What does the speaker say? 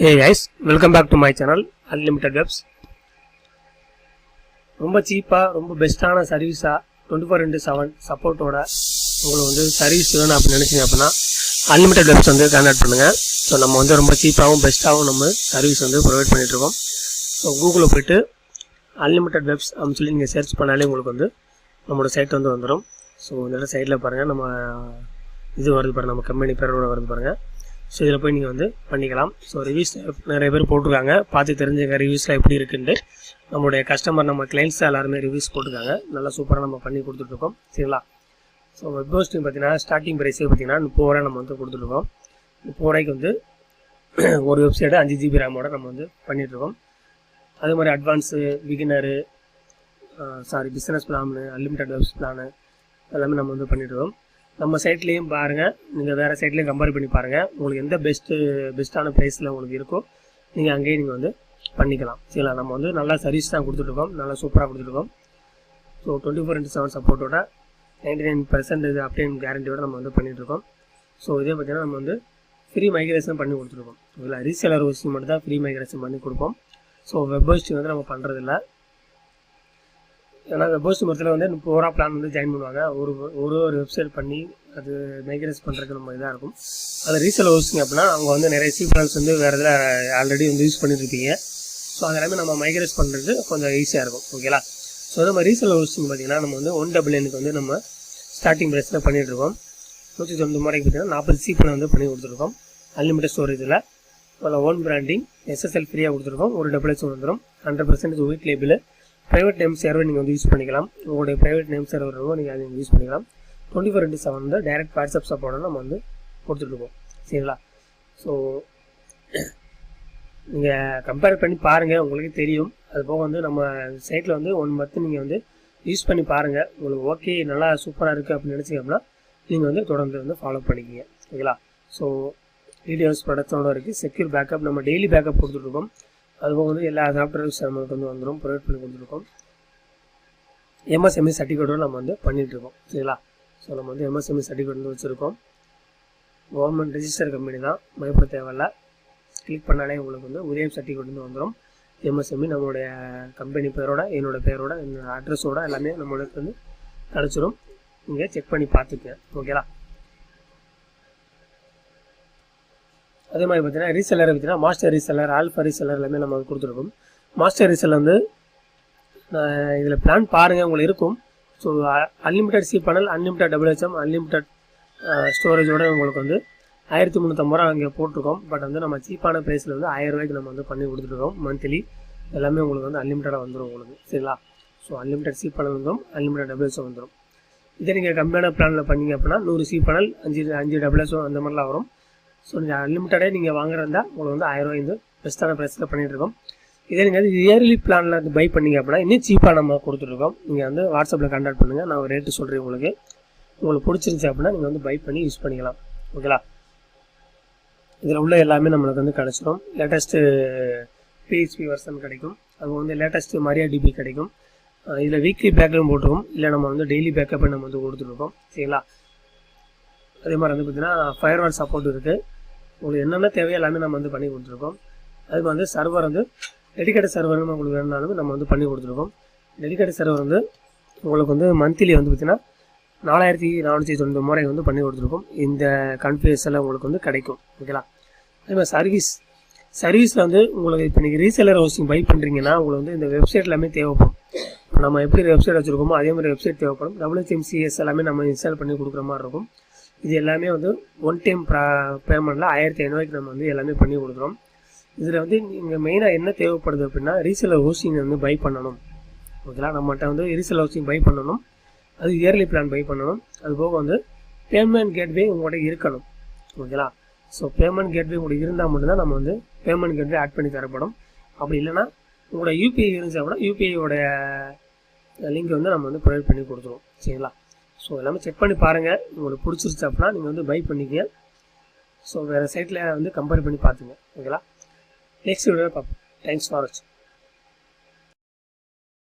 Hey guys, welcome back to my channel Unlimited Webs. ரொம்ப சீப்பா ரொம்ப பெஸ்ட்டான சர்வீஸா 24/7 சப்போர்ட்டோட உங்களுக்கு வந்து சர்வீஸ் வேணும் அப்படி நினைச்சீங்க அப்படின்னா Unlimited Webs வந்து கான்டாக்ட் பண்ணுங்க. ஸோ நம்ம வந்து ரொம்ப சீப்பாகவும் பெஸ்ட்டாகவும் நம்ம சர்வீஸ் வந்து ப்ரொவைட் பண்ணிட்டு இருக்கோம். ஸோ கூகுளில் போயிட்டு Unlimited Webs அப்படின்னு சொல்லி நீங்கள் சர்ச் பண்ணாலே உங்களுக்கு வந்து நம்மளோட சைட் வந்து வந்துடும். ஸோ இந்த சைட்டில் பாருங்கள், நம்ம இது வருது பாருங்கள், நம்ம கம்பெனி பேரோட வருது பாருங்கள். ஸோ இதில் போய் நீங்கள் வந்து பண்ணிக்கலாம். ஸோ ரிவ்யூஸ் நிறைய பேர் போட்டிருக்காங்க, பார்த்து தெரிஞ்சுக்க ரிவ்யூஸ்லாம் எப்படி இருக்குன்ட்டு. நம்மளுடைய கஸ்டமர் நம்ம கிளைண்ட்ஸ் எல்லாருமே ரிவ்யூஸ் போட்டிருக்காங்க, நல்லா சூப்பராக நம்ம பண்ணி கொடுத்துட்ருக்கோம். சரிங்களா? ஸோ வெப் ஹோஸ்டிங் பார்த்தீங்கன்னா ஸ்டார்டிங் ப்ரைஸே பார்த்தீங்கன்னா 30 ரூபா நம்ம வந்து கொடுத்துட்ருக்கோம். 30 ரூபாய்க்கு வந்து ஒரு வெப்சைட்டை 5 GB ரேமோட நம்ம வந்து பண்ணிகிட்ருக்கோம். அதே மாதிரி advance, beginner, business plan, unlimited webs plan எல்லாமே நம்ம வந்து பண்ணிகிட்ருக்கோம். நம்ம சைட்லேயும் பாருங்கள், நீங்கள் வேறு சைட்லேயும் கம்பேர் பண்ணி பாருங்கள். உங்களுக்கு எந்த பெஸ்ட்டான ப்ரைஸில் உங்களுக்கு இருக்கோ நீங்கள் அங்கேயே நீங்கள் வந்து பண்ணிக்கலாம். சரிங்களா? நம்ம வந்து நல்லா சர்வீஸ் தான் கொடுத்துட்ருக்கோம், நல்லா சூப்பராக கொடுத்துட்ருக்கோம். ஸோ 24/7 சப்போர்ட்டோட 99% அப்டைன் கேரண்டியோட நம்ம வந்து பண்ணிகிட்ருக்கோம். ஸோ இதே பார்த்தீங்கன்னா நம்ம வந்து ஃப்ரீ மைக்ரேஷன் பண்ணி கொடுத்துருக்கோம். இதில் ரீசெலர் ஹோஸ்டிங் மட்டும் தான் ஃப்ரீ மைக்ரேஷன் பண்ணி கொடுப்போம். ஸோ வெப் ஹோஸ்டிங் வந்து நம்ம பண்ணுறதில்ல. ஏன்னா வெப் ஹோஸ்டிங் மொத்தத்தில் வந்து 30 ரூபா பிளான் வந்து ஜாயின் பண்ணுவாங்க. ஒரு வெப்சைட் பண்ணி அது மைக்ரேட் பண்ணுறதுக்கு நம்ம இதாக இருக்கும். அது ரீசெல் ஹோஸ்டிங் அப்படின்னா அவங்க வந்து நிறைய சீப்ளான்ஸ் வந்து வேறு இதில் ஆல்ரெடி வந்து யூஸ் பண்ணிட்டுருப்பீங்க. ஸோ அதெல்லாமே நம்ம மைக்ரேட் பண்ணுறது கொஞ்சம் ஈஸியாக இருக்கும். ஓகேங்களா? ஸோ நம்ம ரீசெல் ஹோஸ்டிங் பார்த்திங்கன்னா நம்ம வந்து 199 வந்து நம்ம ஸ்டார்டிங் ப்ரைஸில் பண்ணிகிட்ருக்கோம். 190 ரூபாய்க்கு பார்த்தீங்கன்னா 40 சீப்பில் வந்து பண்ணி கொடுத்துருக்கோம். அன்லிமிட்டட் ஸ்டோரேஜில் அதில் ஓன் பிராண்டிங் SSL ஃப்ரீயாக கொடுத்துருக்கோம். ஒரு WH வந்துடும். 100% white label. Private name server நீங்கள் வந்து யூஸ் பண்ணிக்கலாம். உங்களுடைய ப்ரைவேட் நேம் சர்வர் நீங்கள் அதை யூஸ் பண்ணிக்கலாம். 24/7 வந்து டைரக்ட் வாட்ஸ்அப் சப்போர்ட்டை நம்ம வந்து கொடுத்துட்ருக்கோம். சரிங்களா? ஸோ நீங்கள் கம்பேர் பண்ணி பாருங்கள், உங்களுக்கு தெரியும். அது போக வந்து நம்ம சைட்டில் வந்து 1 மந்த் நீங்கள் வந்து யூஸ் பண்ணி பாருங்கள். உங்களுக்கு ஓகே நல்லா சூப்பராக இருக்குது அப்படின்னு நினச்சிங்க அப்படின்னா நீங்கள் வந்து தொடர்ந்து வந்து ஃபாலோ பண்ணிக்கிங்க. ஓகேங்களா? ஸோ வீடியோஸ் ப்ராடக்ட்ஸோடு இருக்குது. செக்யூர் பேக்கப் நம்ம டெய்லி பேக்கப் கொடுத்துட்ருக்கோம். அதுபோக வந்து எல்லா சாஃப்ட்வேர்ஸ் நமக்கு வந்து வந்துடும், ப்ரொவைட் பண்ணி கொடுத்துருக்கோம். MSME சர்டிஃபிகேட்டோடு நம்ம வந்து பண்ணிகிட்ருக்கோம். சரிங்களா? ஸோ நம்ம வந்து MSME சர்டிஃபிகேட் வந்து வச்சுருக்கோம். கவர்மெண்ட் ரெஜிஸ்டர் கம்பெனி தான், பயப்பட தேவையில்லை. கிளிக் பண்ணாலே உங்களுக்கு வந்து உதயம் சர்டிஃபிகேட் வந்து வந்துடும். MSME நம்மளுடைய கம்பெனி பேரோட, என்னோடய பேரோட, என்னோடய அட்ரஸோட எல்லாமே நம்மளுக்கு வந்து கிடச்சிரும். நீங்கள் செக் பண்ணி பார்த்துக்க. ஓகேலா? அதே மாதிரி பார்த்தீங்கன்னா ரீசெல்லர் பார்த்தீங்கன்னா மாஸ்டர் ரீசெல்லர், ஆல்ஃபா ரீசெல்லர் எல்லாமே நம்ம கொடுத்துருக்கோம். மாஸ்டர் ரீசெல்லர் வந்து இதில் பிளான் பாருங்கள், உங்களுக்கு இருக்கும். So unlimited C panel, unlimited WHM, unlimited ஸ்டோரேஜோட உங்களுக்கு வந்து 1350 ரூபா அங்கே போட்டிருக்கோம். பட் வந்து நம்ம சீப்பான ப்ரைஸில் வந்து 1000 ரூபாய்க்கு நம்ம வந்து பண்ணி கொடுத்துருக்கோம். மந்த்லி எல்லாமே உங்களுக்கு வந்து அன்லிமிட்டடாக வந்துடும் உங்களுக்கு. சரிங்களா? ஸோ அன்லிமிட்டட் சி பேனல் வந்துடும், அன்லிமிட்டட் WHM வந்துடும். இதே நீங்கள் கம்மியான பிளானில் பண்ணிங்க அப்படின்னா 100 சி பேனல், 5 WHM அந்த மாதிரிலாம் வரும். ஸோ நீங்கள் அன்லிமிட்டடே நீங்கள் வாங்குறதா உங்களுக்கு வந்து 1000 ரூபாய் வந்து பெஸ்ட்டான ப்ரைஸில் பண்ணிகிட்ருக்கோம். இதே நீங்கள் வந்து இயர்லி பிளானில் வந்து பை பண்ணிங்க அப்படின்னா இன்னும் சீப்பாக நம்ம கொடுத்துட்ருக்கோம். நீங்கள் வந்து வாட்ஸ்அப்பில் கான்டாக்ட் பண்ணுங்கள், நான் ரேட்டு சொல்கிறேன். உங்களுக்கு பிடிச்சிருந்துச்சி அப்படின்னா நீங்கள் வந்து பை பண்ணி யூஸ் பண்ணிக்கலாம். ஓகேலா? இதில் உள்ள எல்லாமே நம்மளுக்கு வந்து கிடச்சிடும். லேட்டஸ்ட்டு PHP வெர்ஷன் கிடைக்கும். அது வந்து லேட்டஸ்ட்டு MariaDB கிடைக்கும். இதில் வீக்லி பேக்கப்பும் போட்டுருக்கோம், இல்லை நம்ம வந்து டெய்லி பேக்கப் நம்ம வந்து கொடுத்துருக்கோம். சரிங்களா? அதே மாதிரி வந்து பார்த்திங்கன்னா ஃபயர்வால் சப்போர்ட் இருக்குது. உங்களுக்கு என்னென்ன தேவையோ எல்லாமே நம்ம வந்து பண்ணி கொடுத்துருக்கோம். அதுக்கு வந்து சர்வர் வந்து டெடிகேட்டட் சர்வர் உங்களுக்கு வேணுனாலும் நம்ம வந்து பண்ணி கொடுத்துருக்கோம். டெடிகேட்டட் சர்வர் வந்து உங்களுக்கு வந்து மந்த்லி வந்து பார்த்திங்கன்னா 4490 முறை வந்து பண்ணி கொடுத்துருக்கோம். இந்த கான்ஃபிகரேஷனில் உங்களுக்கு வந்து கிடைக்கும். ஓகேலா? அதே மாதிரி சர்வீஸில் வந்து உங்களுக்கு இப்போ நீங்கள் ரீசெல்லர் ஹோஸ்டிங் பை பண்ணுறீங்கன்னா உங்களுக்கு வந்து இந்த வெப்சைட் எல்லாமே தேவைப்படும். இப்போ நம்ம எப்படி வெப்சைட் வச்சுருக்கோமோ அதே மாதிரி வெப்சைட் தேவைப்படும். WHMCS எல்லாமே நம்ம இன்ஸ்டால் பண்ணி கொடுக்குற மாதிரி இருக்கும். இது எல்லாமே வந்து ஒன் டைம் பேமெண்ட்டில் 1500 ரூபாய்க்கு நம்ம வந்து எல்லாமே பண்ணி கொடுக்குறோம். இதில் வந்து நீங்கள் மெயினாக என்ன தேவைப்படுது அப்படின்னா ரீசெல்லர் ஹோஸ்டிங் வந்து பை பண்ணணும். ஓகேலா? நம்மகிட்ட வந்து ரீசெல்லர் ஹோஸ்டிங் பை பண்ணணும், அது இயர்லி பிளான் பை பண்ணணும். அதுபோக வந்து பேமெண்ட் கேட்வே உங்கள்கிட்ட இருக்கணும். ஓகேலா? ஸோ பேமெண்ட் கேட்வே உங்களுக்கு இருந்தால் மட்டும்தான் நம்ம வந்து பேமெண்ட் கேட்வே ஆட் பண்ணி தரப்படும். அப்படி இல்லைனா உங்களோட UPI இருந்துச்சு அப்படின்னா UPIயோடைய லிங்க் வந்து நம்ம வந்து ப்ரொவைட் பண்ணி கொடுத்துருவோம். சரிங்களா? ஸோ எல்லாமே செக் பண்ணி பாருங்கள். உங்களுக்கு பிடிச்சிருச்சு அப்படின்னா நீங்கள் வந்து பை பண்ணிக்க. ஸோ வேறு சைட்டில் வந்து கம்பேர் பண்ணி பார்த்துங்க. ஓகேலா? நெக்ஸ்ட் வீடியோவில் பார்ப்போம். தேங்க்ஸ் ஃபார் வாட்சிங்.